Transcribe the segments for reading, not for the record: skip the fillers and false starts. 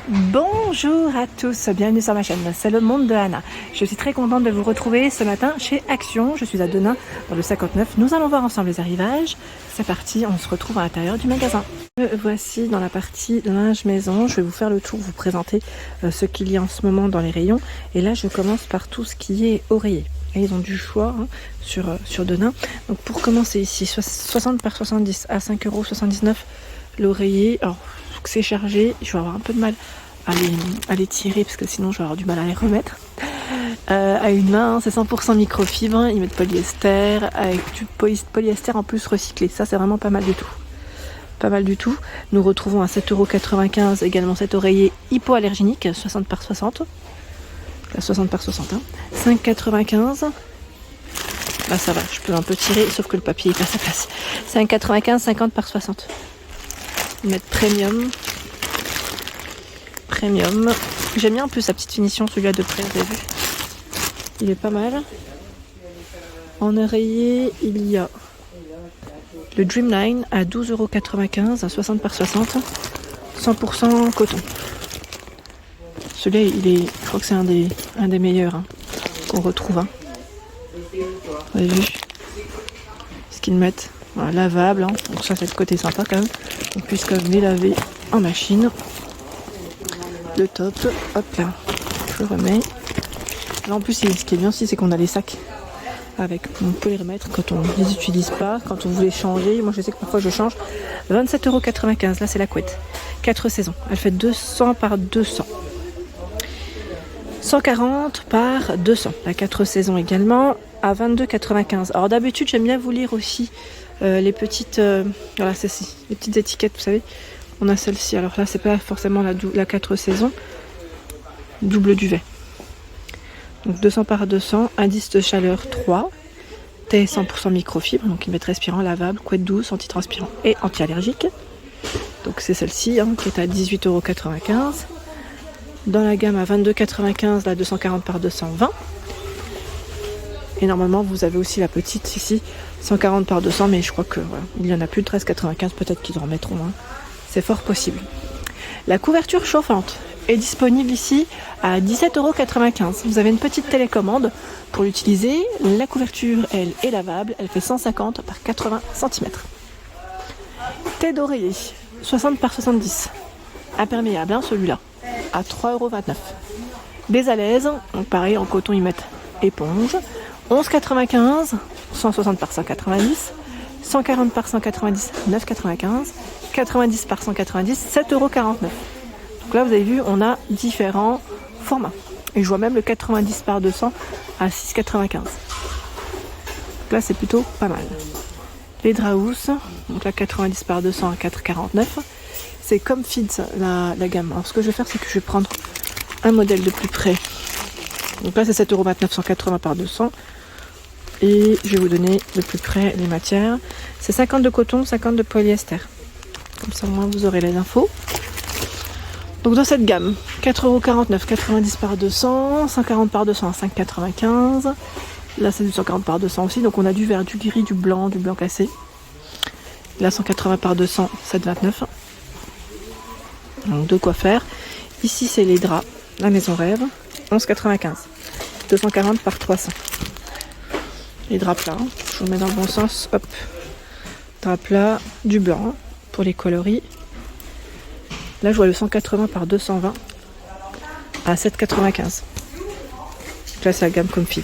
Bonjour à tous, bienvenue sur ma chaîne, c'est le monde de Anna. Je suis très contente de vous retrouver ce matin chez Action. Je suis à Denain dans le 59. Nous allons voir ensemble les arrivages. C'est parti, on se retrouve à l'intérieur du magasin. Voici dans la partie linge maison. Je vais vous faire le tour, vous présenter ce qu'il y a en ce moment dans les rayons. Et là, je commence par tout ce qui est oreiller. Et ils ont du choix sur Denain. Donc pour commencer ici, 60 par 70 à 5,79 € l'oreiller. Alors, c'est chargé, je vais avoir un peu de mal à les tirer parce que sinon je vais avoir du mal à les remettre. À une main, c'est 100% microfibre, ils mettent polyester avec du polyester en plus recyclé. Ça, c'est vraiment pas mal du tout. Pas mal du tout. Nous retrouvons à 7,95 € également cet oreiller hypoallergénique, 60 par 60. 60 par 60, hein. 5,95 €. Là, ça va, je peux un peu tirer, sauf que le papier est pas à sa place. 5,95 €, 50 par 60. Ils mettent premium. J'aime bien en plus sa petite finition, celui-là de près, vous avez vu. Il est pas mal. En oreiller, il y a le Dreamline à 12,95 €, 60 par 60, 100% coton. Celui-là, je crois que c'est un des meilleurs qu'on retrouve. Vous avez vu ce qu'ils mettent. Voilà, lavable, donc ça c'est le côté sympa quand même. On puisse quand même les laver en machine. Le top, hop là, je le remets. Là en plus, ce qui est bien aussi, c'est qu'on a les sacs avec. On peut les remettre quand on ne les utilise pas, quand on voulait changer. Moi je sais que parfois je change. 27,95 €, là c'est la couette. 4 saisons. Elle fait 200 par 200. 140 par 200. La 4 saisons également à 22,95 €. Alors d'habitude, j'aime bien vous lire aussi les petites voilà, les petites étiquettes, vous savez. On a celle-ci. Alors là, c'est pas forcément la 4 saisons. Double duvet. Donc 200 par 200, indice de chaleur 3, thé 100% microfibre, donc ils mettent respirant, lavable, couette douce, antitranspirant et anti-allergique. Donc c'est celle-ci qui est à 18,95 €. Dans la gamme à 22,95 €, la 240 par 220. Et normalement, vous avez aussi la petite ici, 140 par 200, mais je crois que voilà, il y en a plus de 13,95, peut-être qu'ils en remettront un. C'est fort possible. La couverture chauffante est disponible ici à 17,95 €. Vous avez une petite télécommande pour l'utiliser. La couverture, elle, est lavable. Elle fait 150 par 80 cm. Thé d'oreiller, 60 par 70. Imperméable, celui-là, à 3,29 €. Des à l'aise, donc pareil, en coton, ils mettent éponge. 11,95 €, 160 par 190, 140 par 190, 9,95, 90 par 190, 7,49 €. Donc là, vous avez vu, on a différents formats. Et je vois même le 90 par 200 à 6,95 €. Donc là, c'est plutôt pas mal. Les draps, donc là, 90 par 200 à 4,49 €. C'est comme Fits la gamme. Alors ce que je vais faire, c'est que je vais prendre un modèle de plus près. Donc là, c'est 7,29 €, 180 par 200. Et je vais vous donner de plus près les matières. C'est 50 de coton, 50 de polyester. Comme ça, au moins, vous aurez les infos. Donc dans cette gamme, 4,49 €, 90 par 200, 140 par 200 à 5,95 €. Là, c'est du 140 par 200 aussi. Donc on a du vert, du gris, du blanc cassé. Là, 180 par 200, 7,29 €. Donc de quoi faire. Ici, c'est les draps. La maison rêve, 11,95 €. 240 par 300. Les draps plats, je vous mets dans le bon sens, hop. Drap plat, du blanc pour les coloris. Là, je vois le 180 par 220 à 7,95 €. Là, c'est la gamme Comfit.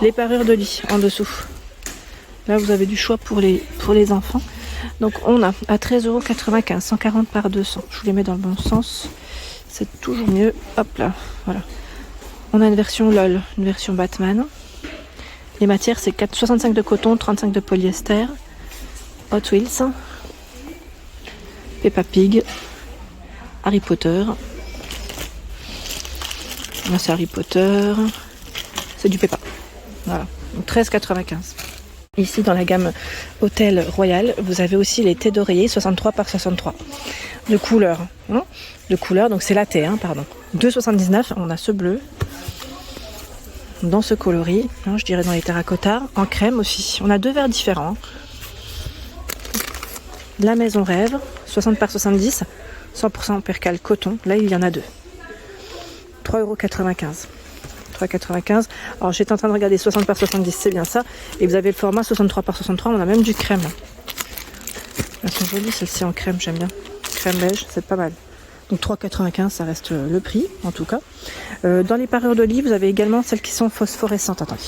Les parures de lit en dessous. Là, vous avez du choix pour les enfants. Donc, on a à 13,95 €, 140 par 200. Je vous les mets dans le bon sens. C'est toujours mieux. Hop là, voilà. On a une version LOL, une version Batman. Les matières, c'est 65 de coton, 35 de polyester. Hot Wheels. Peppa Pig. Harry Potter. Là, c'est Harry Potter. C'est du Peppa. Voilà. Donc 13,95 €. Ici, dans la gamme Hôtel Royal, vous avez aussi les thés d'oreiller 63 par 63. De couleur. Donc c'est la thé, pardon. 2,79 €. On a ce bleu. Dans ce coloris, je dirais dans les terracotta, en crème aussi. On a 2 verres différents. La maison rêve, 60 par 70, 100% percale coton. Là, il y en a 2. 3,95 €. 3,95 €. Alors, j'étais en train de regarder 60 par 70, c'est bien ça. Et vous avez le format 63 par 63. On a même du crème. Elles sont jolies, celles-ci en crème, j'aime bien. Crème beige, c'est pas mal. Donc 3,95 €, ça reste le prix, en tout cas. Dans les parures de lit, vous avez également celles qui sont phosphorescentes. Attendez,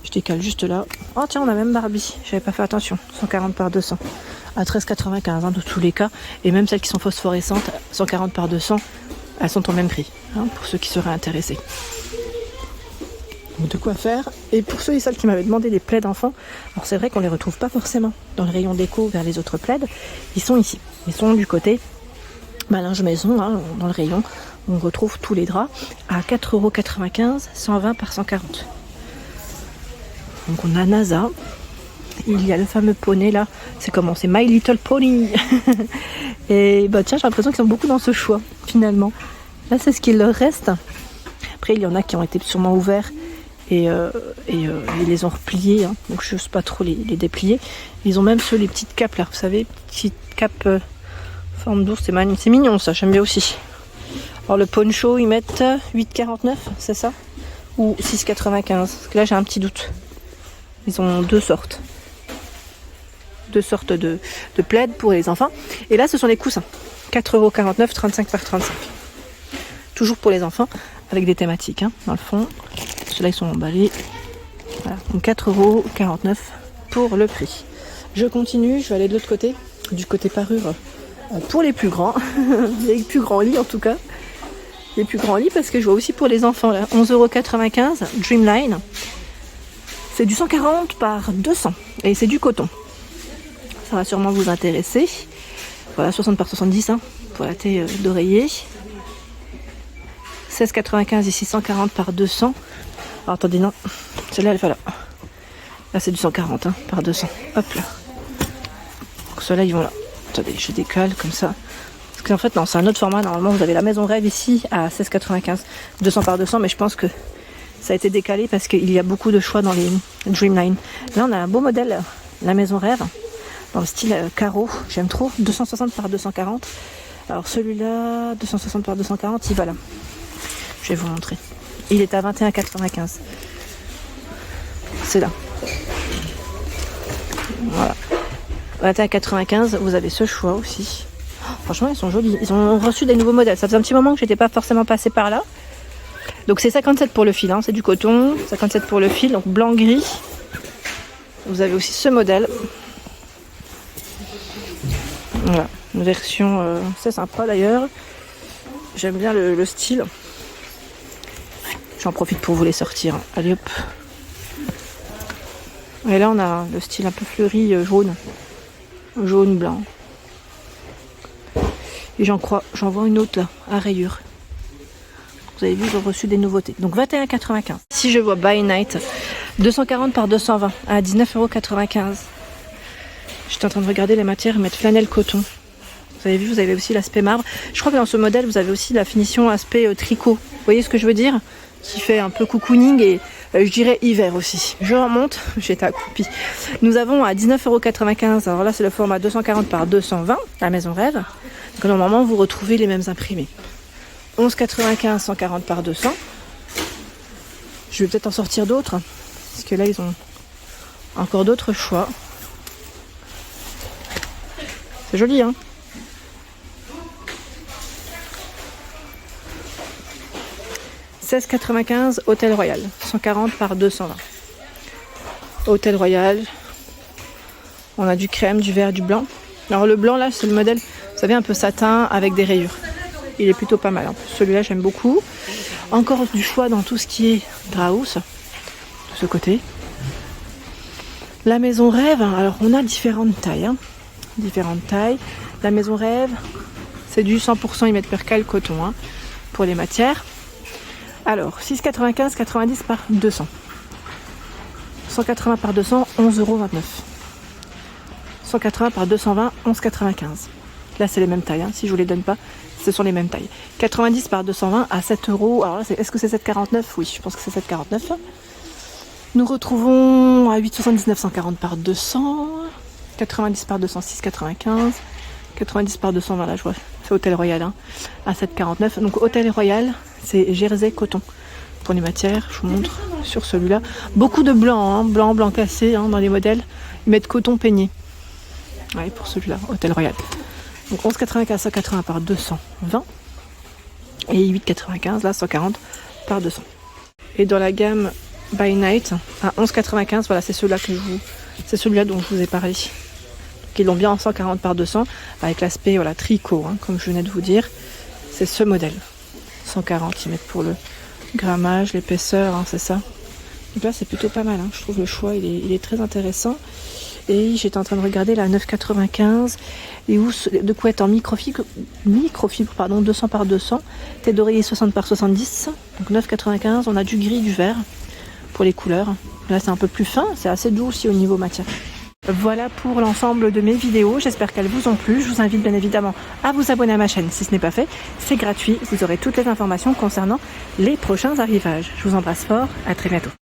je décale juste là. Oh tiens, on a même Barbie. J'avais pas fait attention. 140 par 200. À 13,95 €, dans tous les cas. Et même celles qui sont phosphorescentes, 140 par 200, elles sont au même prix, hein, pour ceux qui seraient intéressés. Donc de quoi faire. Et pour ceux et celles qui m'avaient demandé des plaids d'enfants, alors c'est vrai qu'on les retrouve pas forcément dans le rayon déco vers les autres plaids. Ils sont ici. Ils sont du côté linge maison, hein, dans le rayon. On retrouve tous les draps à 4,95 €, 120 par 140. Donc on a NASA. Il y a le fameux poney là. C'est comment? C'est My Little Pony. Et bah tiens, j'ai l'impression qu'ils sont beaucoup dans ce choix finalement. Là c'est ce qu'il leur reste. Après il y en a qui ont été sûrement ouverts et ils les ont repliés. Hein. Donc je n'ose pas trop les déplier. Ils ont même les petites capes là. Vous savez, petites capes forme d'ours. C'est mignon ça, j'aime bien aussi. Alors le poncho ils mettent 8,49 €, c'est ça? Ou 6,95 €? Parce que là j'ai un petit doute. Ils ont deux sortes de plaids pour les enfants. Et là ce sont les coussins. 4,49 €, 35 par 35. Toujours pour les enfants, avec des thématiques, hein, dans le fond. Ceux-là ils sont emballés. Voilà. Donc 4,49 € pour le prix. Je continue, je vais aller de l'autre côté, du côté parure pour les plus grands. Les plus grands lits en tout cas. Les plus grands lits parce que je vois aussi pour les enfants là. 11,95 €, Dreamline. C'est du 140 par 200 et c'est du coton. Ça va sûrement vous intéresser. Voilà, 60 par 70 hein, pour la thé d'oreiller. 16,95 € ici, 140 par 200. Alors attendez, non, celle-là elle est pas là. Là c'est du 140 hein, par 200. Hop là. Donc ceux-là ils vont là. Attendez, je décale comme ça. Parce qu'en fait non, c'est un autre format. Normalement vous avez la maison rêve ici à 16,95 €, 200 par 200, mais je pense que ça a été décalé parce qu'il y a beaucoup de choix dans les Dreamline. Là on a un beau modèle, la maison rêve, dans le style carreau, j'aime trop, 260 par 240. Alors celui-là, 260 par 240, il va là. Je vais vous montrer. Il est à 21,95 €. C'est là. Voilà. 21,95 €, vous avez ce choix aussi. Oh, franchement, ils sont jolis. Ils ont reçu des nouveaux modèles. Ça faisait un petit moment que j'étais pas forcément passée par là. Donc c'est 57 pour le fil, hein. C'est du coton. 57 pour le fil, donc blanc-gris. Vous avez aussi ce modèle. Voilà, une version c'est sympa d'ailleurs. J'aime bien le style. J'en profite pour vous les sortir. Hein. Allez hop. Et là on a le style un peu fleuri jaune. Jaune, blanc. Et j'en vois une autre là, à rayures. Vous avez vu, ils ont reçu des nouveautés. Donc 21,95 €. Si je vois By Night, 240 par 220 à 19,95 €. J'étais en train de regarder les matières, ils mettent flanelle coton. Vous avez vu, vous avez aussi l'aspect marbre. Je crois que dans ce modèle, vous avez aussi la finition aspect tricot. Vous voyez ce que je veux dire? Qui fait un peu cocooning et je dirais hiver aussi. Je remonte, j'étais accroupie. Nous avons à 19,95 €. Alors là, c'est le format 240 par 220, la maison rêve. Donc normalement, vous retrouvez les mêmes imprimés. 11,95 €, 140 par 200. Je vais peut-être en sortir d'autres. Parce que là, ils ont encore d'autres choix. C'est joli, hein? « 16,95 € Hôtel Royal, 140 par 220. Hôtel Royal. On a du crème, du vert, du blanc. Alors le blanc là, c'est le modèle, vous savez, un peu satin avec des rayures. Il est plutôt pas mal. En plus, celui-là, j'aime beaucoup. Encore du choix dans tout ce qui est Draus, de ce côté. La maison rêve. Alors on a différentes tailles. Hein. Différentes tailles. La maison rêve, c'est du 100% ils mettent percale coton hein, pour les matières. Alors 6,95 €, 90 par 200. 180 par 200, 11,29 €. 180 par 220, 11,95 €. Là c'est les mêmes tailles, hein. Si je vous les donne pas, ce sont les mêmes tailles. 90 par 220 à 7 €. Alors là, est-ce que c'est 7,49 €? Oui, je pense que c'est 7,49 €. Nous retrouvons à 8,79 €, 140 par 200. 90 par 200, 6,95. 90 par 220, là je vois c'est Hôtel Royal, hein, à 7,49. Donc Hôtel Royal, c'est jersey coton. Pour les matières, je vous montre sur celui-là. Beaucoup de blanc, hein, blanc cassé hein, dans les modèles. Ils mettent coton peigné. Ouais, pour celui-là, Hôtel Royal. Donc 11,95 180 par 220. Et 8,95 là, 140 par 200. Et dans la gamme By Night, à 11,95, voilà, c'est celui-là dont je vous ai parlé. Donc, ils l'ont bien en 140 par 200, avec l'aspect voilà, tricot, hein, comme je venais de vous dire. C'est ce modèle. 140, ils mettent pour le grammage, l'épaisseur, hein, c'est ça. Donc là, c'est plutôt pas mal. Hein. Je trouve le choix, il est très intéressant. Et j'étais en train de regarder la 9,95 les housses de couette en microfibre, 200 par 200, tête d'oreiller 60 par 70, donc 9,95. On a du gris, du vert pour les couleurs. Là, c'est un peu plus fin, c'est assez doux aussi au niveau matière. Voilà pour l'ensemble de mes vidéos, j'espère qu'elles vous ont plu. Je vous invite bien évidemment à vous abonner à ma chaîne si ce n'est pas fait. C'est gratuit, vous aurez toutes les informations concernant les prochains arrivages. Je vous embrasse fort, à très bientôt.